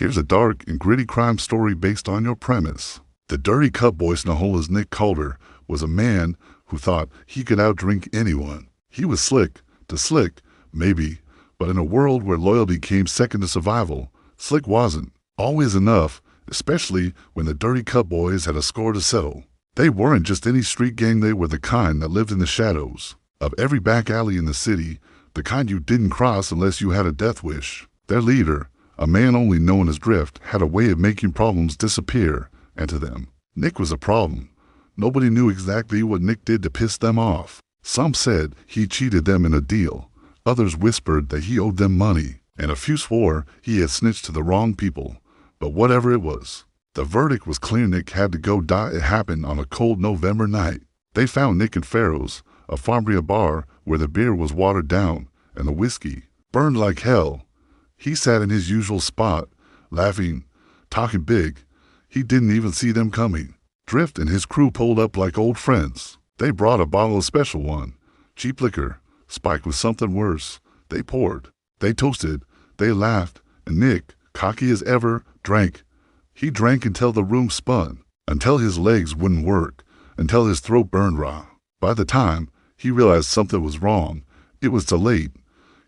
Here's a dark and gritty crime story based on your premise. The dirty cup boy Snahola's Nick Calder was a man who thought he could outdrink anyone. He was slick, maybe, but in a world where loyalty came second to survival, slick wasn't always enough, especially when the dirty cup boys had a score to settle. They weren't just any street gang, they were the kind that lived in the shadows of every back alley in the city, the kind you didn't cross unless you had a death wish. Their leader, a man only known as Drift, had a way of making problems disappear, and to them, Nick was a problem. Nobody knew exactly what Nick did to piss them off. Some said he cheated them in a deal. Others whispered that he owed them money, and a few swore he had snitched to the wrong people. But whatever it was, the verdict was clear. Nick had to go die. It happened on a cold November night. They found Nick in Pharaoh's, a farmstead bar where the beer was watered down and the whiskey burned like hell. He sat in his usual spot, laughing, talking big. He didn't even see them coming. Drift and his crew pulled up like old friends. They brought a bottle of Special One, cheap liquor, spiked with something worse. They poured, they toasted, they laughed, and Nick, cocky as ever, drank. He drank until the room spun, until his legs wouldn't work, until his throat burned raw. By the time he realized something was wrong, it was too late.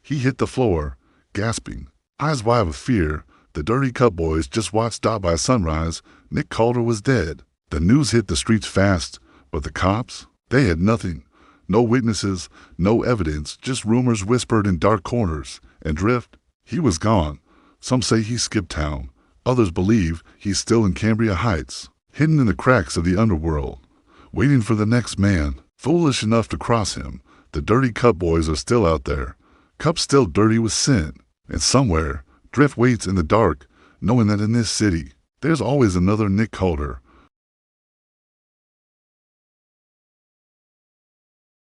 He hit the floor, gasping, eyes wide with fear. The dirty cup boys just watched die by sunrise. Nick Calder was dead. The news hit the streets fast, but the cops, they had nothing. No witnesses, no evidence, just rumors whispered in dark corners. And Drift, he was gone. Some say he skipped town. Others believe he's still in Cambria Heights, hidden in the cracks of the underworld, waiting for the next man, foolish enough to cross him. The dirty cup boys are still out there, cups still dirty with sin. And somewhere, Drift waits in the dark, knowing that in this city, there's always another Nick Calder,